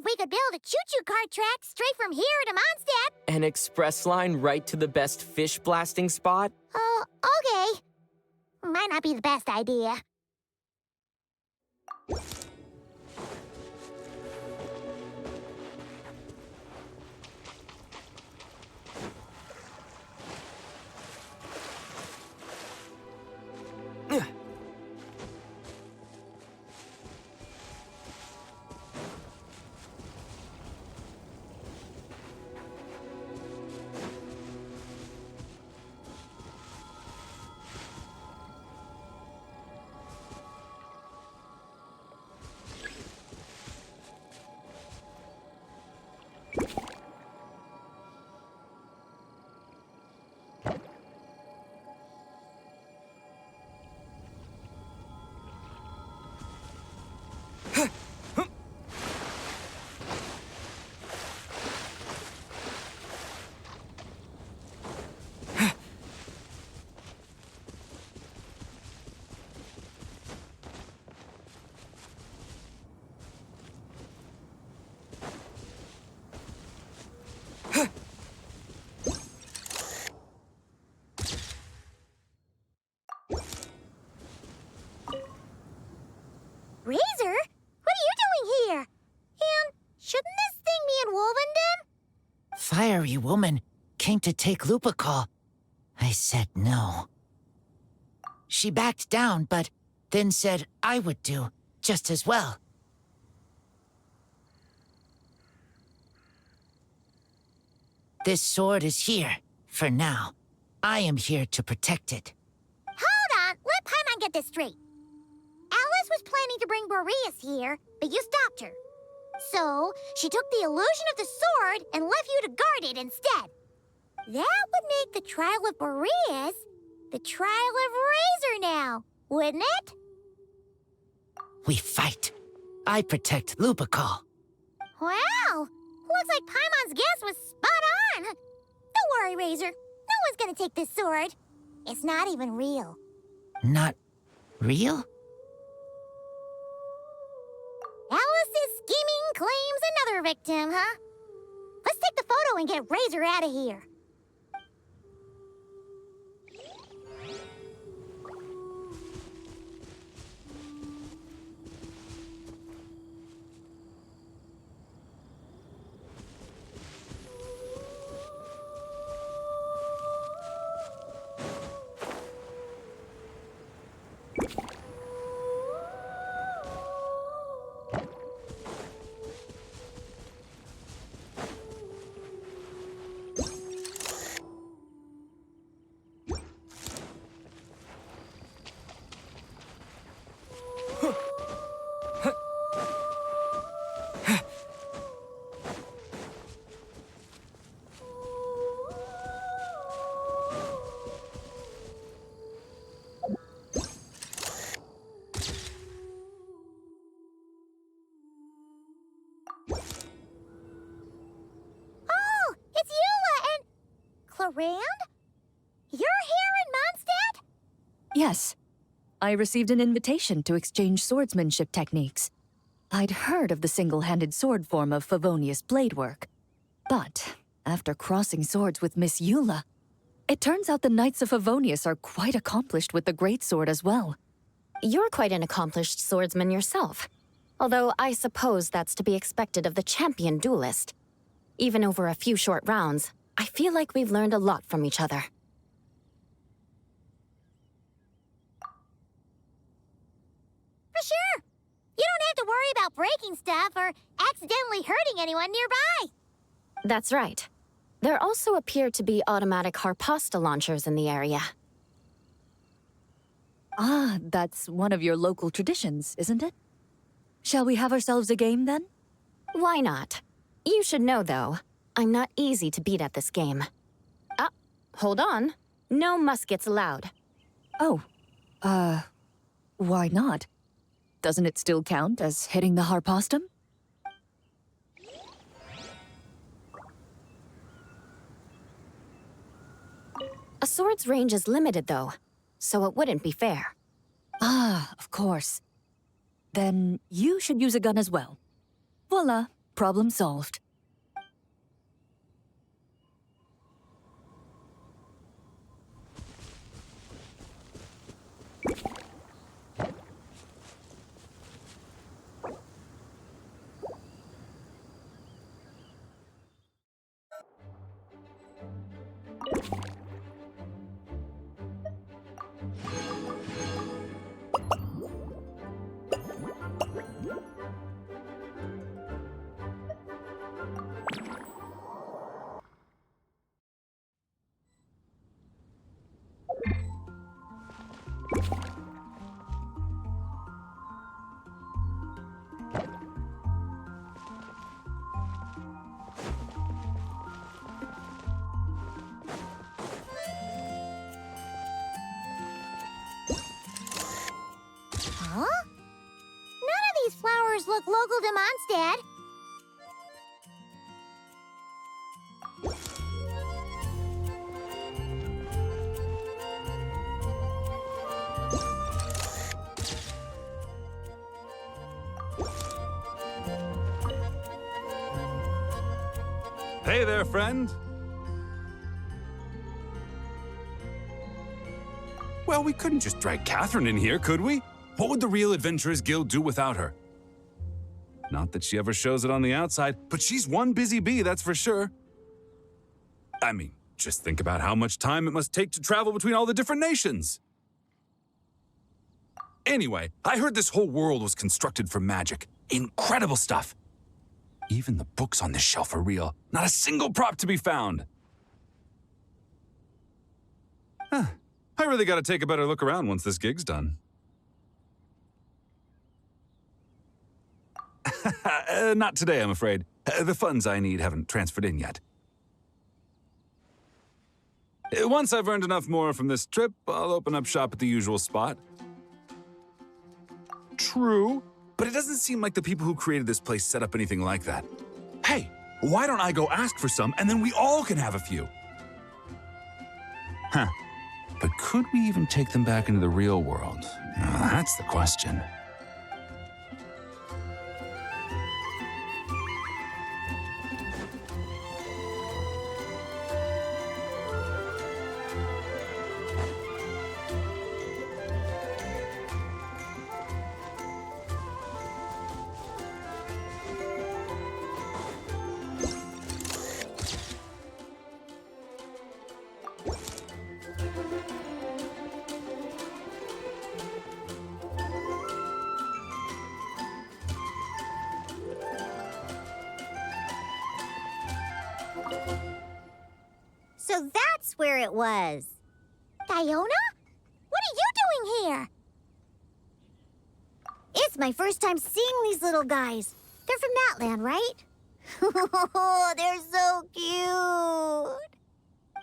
We could build a choo-choo cart track straight from here to Mondstadt. An express line right to the best fish blasting spot? Oh, okay. Might not be the best idea. Razor? What are you doing here? And shouldn't this thing be in Wolvenden? Fiery woman came to take Lupical. I said no. She backed down, but then said I would do just as well. This sword is here, for now. I am here to protect it. Hold on, let Paimon get this straight. Alice was planning to bring Boreas here, but you stopped her. So, she took the illusion of the sword and left you to guard it instead. That would make the trial of Boreas the trial of Razor now, wouldn't it? We fight. I protect Lupical. Wow! Looks like Paimon's guess was spot on. Don't worry, Razor. No one's gonna take this sword. It's not even real. Not real? Alice's scheming claims another victim, huh? Let's take the photo and get Razor out of here. Rand? You're here in Mondstadt? Yes. I received an invitation to exchange swordsmanship techniques. I'd heard of the single-handed sword form of Favonius blade work. But after crossing swords with Miss Eula, it turns out the Knights of Favonius are quite accomplished with the greatsword as well. You're quite an accomplished swordsman yourself. Although I suppose that's to be expected of the champion duelist. Even over a few short rounds, I feel like we've learned a lot from each other. For sure. You don't have to worry about breaking stuff or accidentally hurting anyone nearby. That's right. There also appear to be automatic harpasta launchers in the area. Ah, that's one of your local traditions, isn't it? Shall we have ourselves a game, then? Why not? You should know, though, I'm not easy to beat at this game. Ah, hold on. No muskets allowed. Oh, why not? Doesn't it still count as hitting the harpastum? A sword's range is limited, though, so it wouldn't be fair. Ah, of course. Then you should use a gun as well. Voila, problem solved. Huh? None of these flowers look local to Mondstadt. Hey there, friend. Well, we couldn't just drag Catherine in here, could we? What would the Real Adventurers Guild do without her? Not that she ever shows it on the outside, but she's one busy bee, that's for sure. I mean, just think about how much time it must take to travel between all the different nations. Anyway, I heard this whole world was constructed for magic. Incredible stuff. Even the books on this shelf are real. Not a single prop to be found. Huh. I really gotta take a better look around once this gig's done. Not today, I'm afraid. The funds I need haven't transferred in yet. Once I've earned enough more from this trip, I'll open up shop at the usual spot. True, but it doesn't seem like the people who created this place set up anything like that. Hey, why don't I go ask for some, and then we all can have a few? Huh. But could we even take them back into the real world? That's the question. So that's where it was. Diona? What are you doing here? It's my first time seeing these little guys. They're from that land, right? Oh, they're so cute.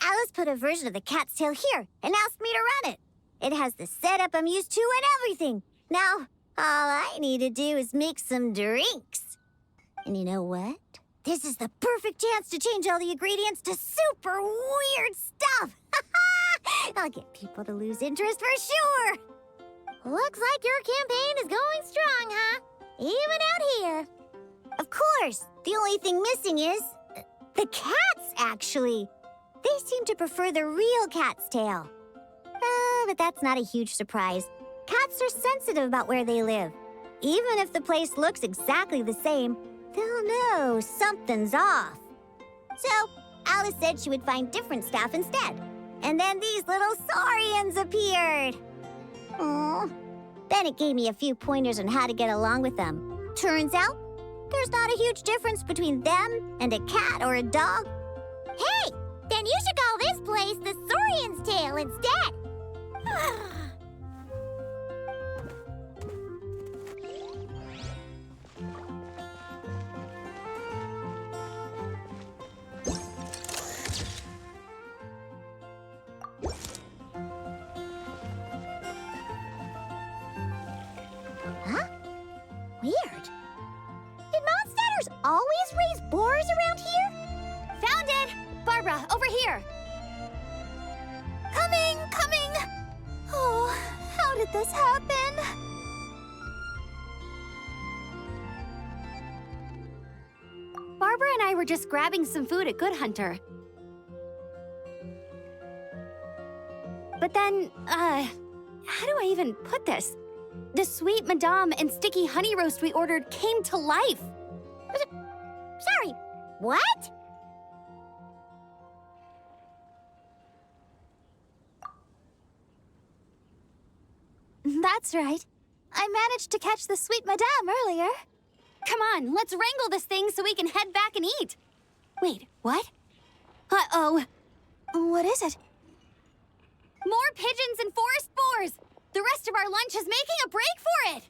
Alice put a version of the cat's tail here and asked me to run it. It has the setup I'm used to and everything. Now, all I need to do is make some drinks. And you know what? This is the perfect chance to change all the ingredients to super weird stuff. I'll get people to lose interest for sure. Looks like your campaign is going strong, huh? Even out here. Of course, the only thing missing is the cats, actually. They seem to prefer the real cat's tail. But that's not a huge surprise. Cats are sensitive about where they live. Even if the place looks exactly the same, they'll know something's off. So, Alice said she would find different stuff instead. And then these little saurians appeared. Aww. Bennett gave me a few pointers on how to get along with them. Turns out, there's not a huge difference between them and a cat or a dog. Hey, then you should call this place the Saurian's Tail instead. Huh? Weird. Did Mondstadters always raise boars around here? Found it! Barbara, over here! Coming! Oh, how did this happen? Barbara and I were just grabbing some food at Good Hunter. But then, how do I even put this? The sweet madame and sticky honey roast we ordered came to life. Sorry, what? That's right. I managed to catch the sweet madame earlier. Come on, let's wrangle this thing so we can head back and eat. Wait, what? Uh-oh. What is it? More pigeons and forest boars! The rest of our lunch is making a break for it!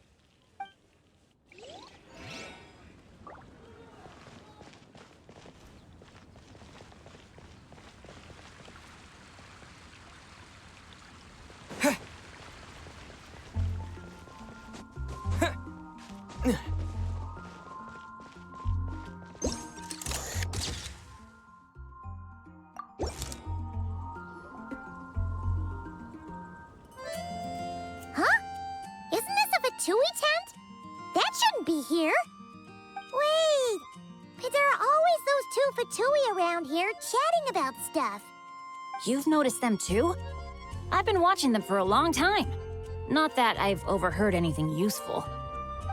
Fatui tent? That shouldn't be here. Wait, but there are always those two Fatui around here chatting about stuff. You've noticed them too? I've been watching them for a long time. Not that I've overheard anything useful.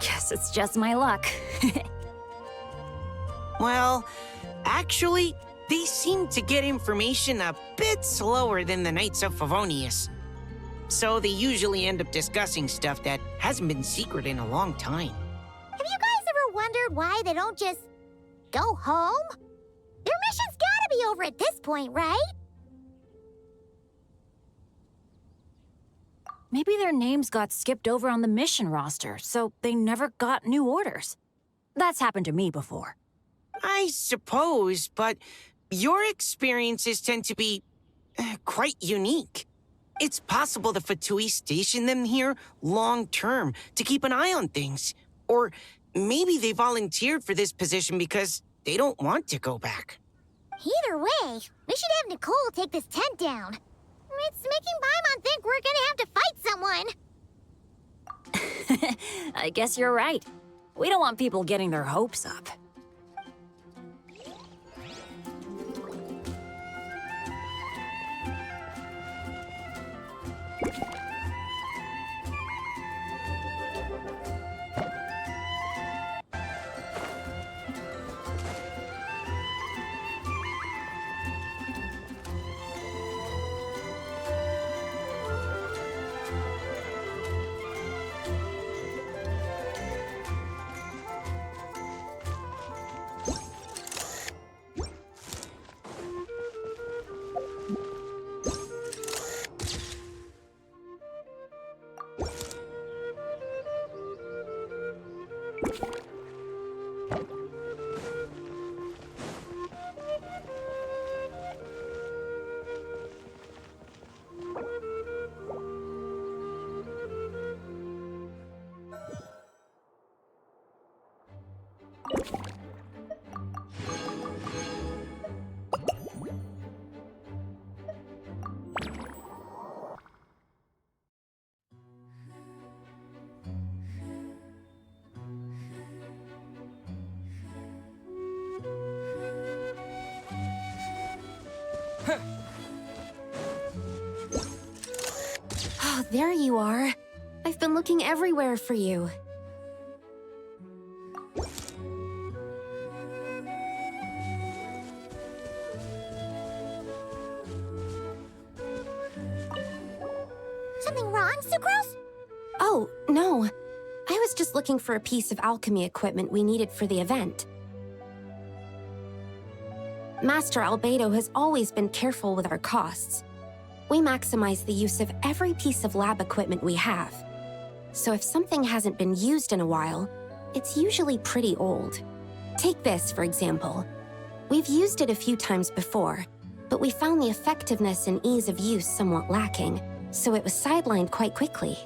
Guess it's just my luck. Well, actually, they seem to get information a bit slower than the Knights of Favonius. So they usually end up discussing stuff that hasn't been secret in a long time. Have you guys ever wondered why they don't just go home? Their mission's gotta be over at this point, right? Maybe their names got skipped over on the mission roster, so they never got new orders. That's happened to me before. I suppose, but your experiences tend to be quite unique. It's possible the Fatui stationed them here long-term to keep an eye on things. Or maybe they volunteered for this position because they don't want to go back. Either way, we should have Nicole take this tent down. It's making Paimon think we're gonna have to fight someone. I guess you're right. We don't want people getting their hopes up. Oh, there you are. I've been looking everywhere for you. something wrong, Sucrose? Oh, no. I was just looking for a piece of alchemy equipment we needed for the event. Master Albedo has always been careful with our costs. We maximize the use of every piece of lab equipment we have. So if something hasn't been used in a while, it's usually pretty old. Take this, for example. We've used it a few times before, but we found the effectiveness and ease of use somewhat lacking, so it was sidelined quite quickly.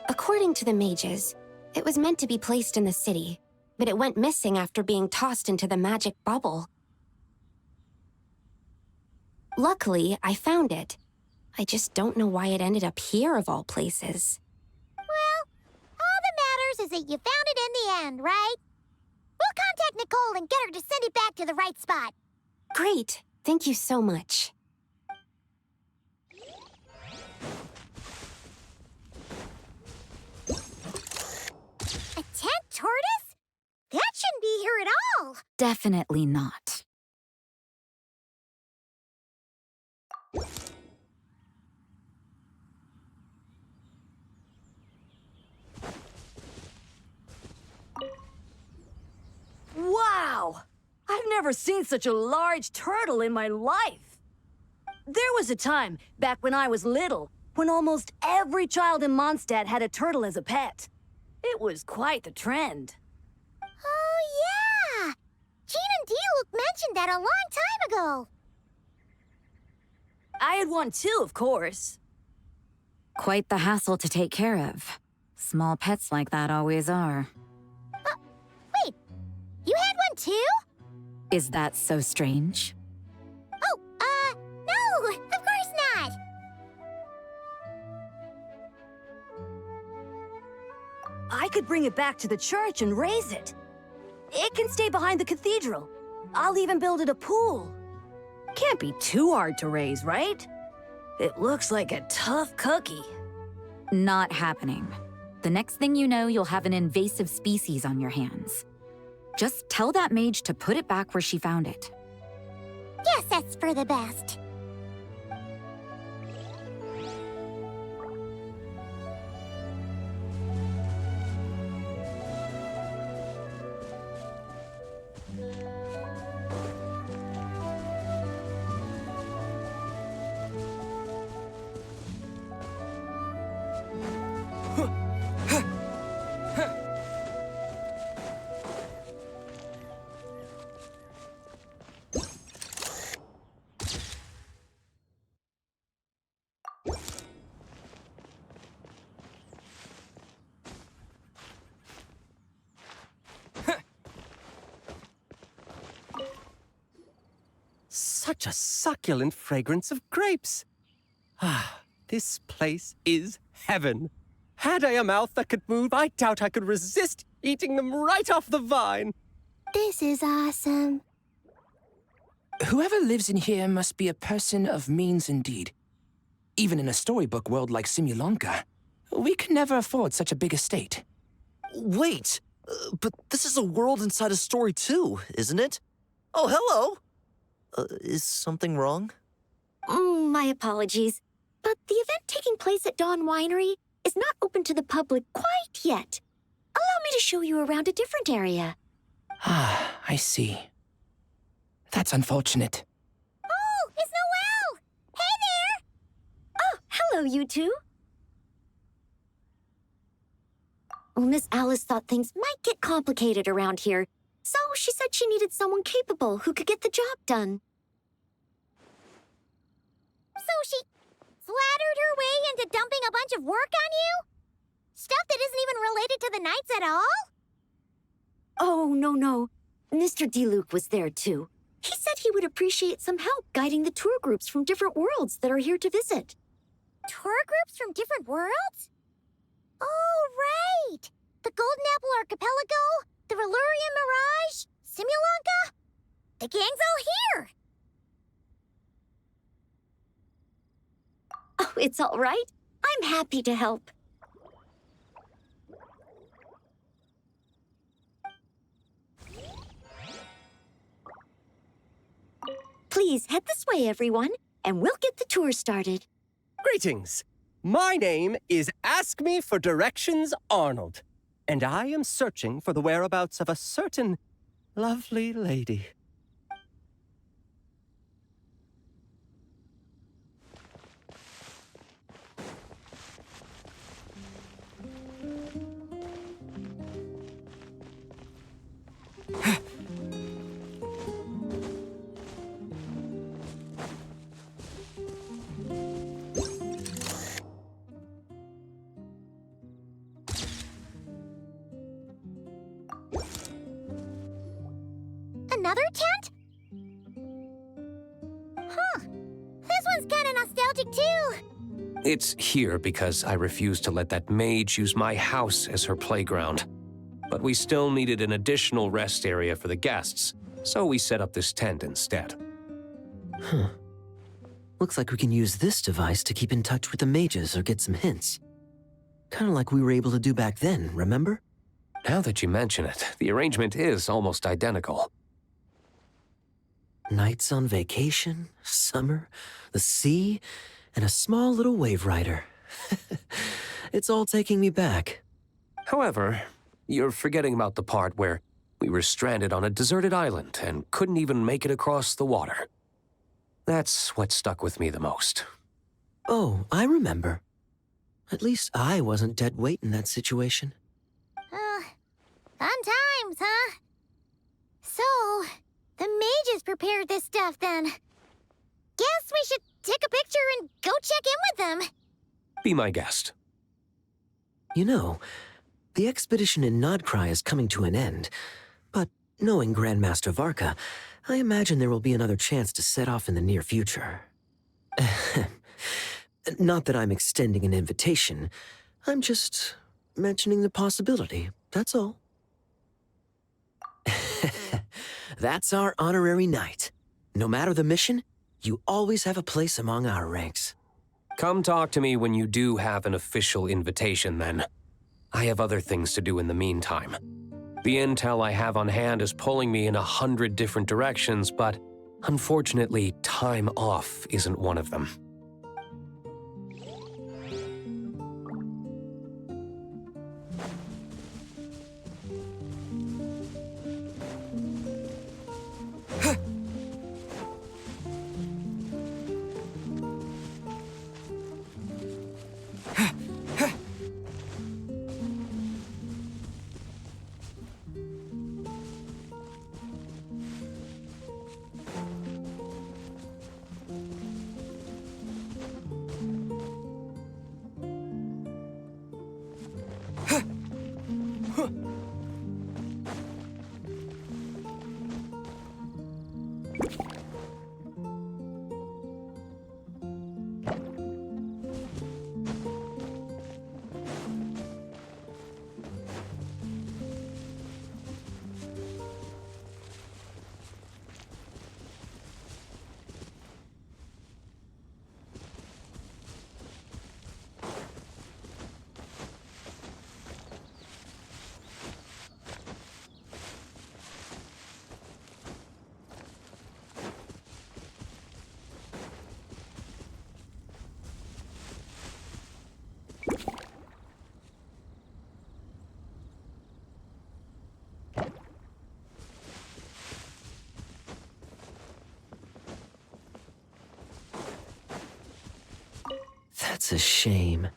According to the mages, it was meant to be placed in the city, but it went missing after being tossed into the magic bubble. Luckily, I found it. I just don't know why it ended up here of all places. Well, all that matters is that you found it in the end, right? We'll contact Nicole and get her to send it back to the right spot. Great. Thank you so much. A tent tortoise? That shouldn't be here at all. Definitely not. Wow! I've never seen such a large turtle in my life. There was a time, back when I was little, when almost every child in Mondstadt had a turtle as a pet. It was quite the trend. Oh, yeah! Jean and Diluc mentioned that a long time ago. I had one too, of course. Quite the hassle to take care of. Small pets like that always are. Wait, you had one too? Is that so strange? Oh, no, of course not. I could bring it back to the church and raise it. It can stay behind the cathedral. I'll even build it a pool. Can't be too hard to raise, right? It looks like a tough cookie. Not happening. The next thing you know, you'll have an invasive species on your hands. Just tell that mage to put it back where she found it. Yes, that's for the best. Such a succulent fragrance of grapes. Ah, this place is heaven. Had I a mouth that could move, I doubt I could resist eating them right off the vine. This is awesome. Whoever lives in here must be a person of means indeed. Even in a storybook world like Simulonka, we could never afford such a big estate. Wait, but this is a world inside a story too, isn't it? Oh, hello! Is something wrong? My apologies, but the event taking place at Dawn Winery is not open to the public quite yet. Allow me to show you around a different area. Ah, I see. That's unfortunate. Oh, it's Noelle! Hey there! Oh, hello, you two. Well, Miss Alice thought things might get complicated around here, so she said she needed someone capable who could get the job done. So she flattered her way into dumping a bunch of work on you? Stuff that isn't even related to the Knights at all? Oh, no. Mr. Diluc was there, too. He said he would appreciate some help guiding the tour groups from different worlds that are here to visit. Tour groups from different worlds? Oh, right! The Golden Apple Archipelago, the Relurian Mirage, Simulonka. The gang's all here! Oh, it's all right. I'm happy to help. Please head this way, everyone, and we'll get the tour started. Greetings. My name is Ask Me for Directions Arnold, and I am searching for the whereabouts of a certain lovely lady. Another tent? Huh. This one's kind of nostalgic, too. It's here because I refused to let that mage use my house as her playground. But we still needed an additional rest area for the guests, so we set up this tent instead. Huh. Looks like we can use this device to keep in touch with the mages or get some hints. Kind of like we were able to do back then, remember? Now that you mention it, the arrangement is almost identical. Nights on vacation, summer, the sea, and a small little wave rider. It's all taking me back. However, you're forgetting about the part where we were stranded on a deserted island and couldn't even make it across the water. That's what stuck with me the most. Oh, I remember. At least I wasn't dead weight in that situation. Fun times, huh? So, the mages prepared this stuff then. Guess we should take a picture and go check in with them. Be my guest. You know, the expedition in Nodcry is coming to an end, but knowing Grandmaster Varka, I imagine there will be another chance to set off in the near future. Not that I'm extending an invitation, I'm just mentioning the possibility, that's all. That's our honorary knight. No matter the mission, you always have a place among our ranks. Come talk to me when you do have an official invitation, then. I have other things to do in the meantime. The intel I have on hand is pulling me in 100 different directions, but unfortunately, time off isn't one of them. That's a shame.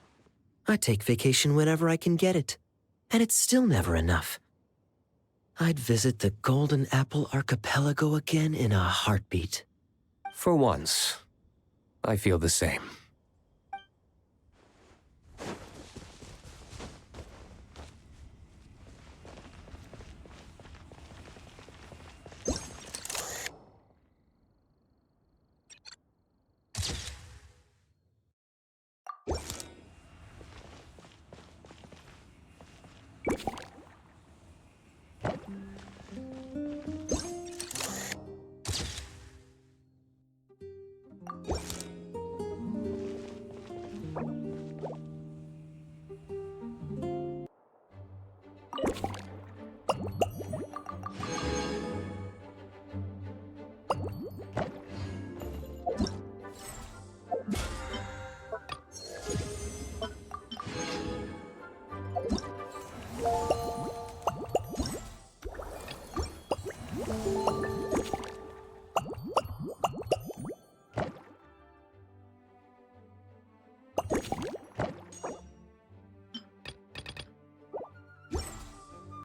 I take vacation whenever I can get it, and it's still never enough. I'd visit the Golden Apple Archipelago again in a heartbeat. For once, I feel the same.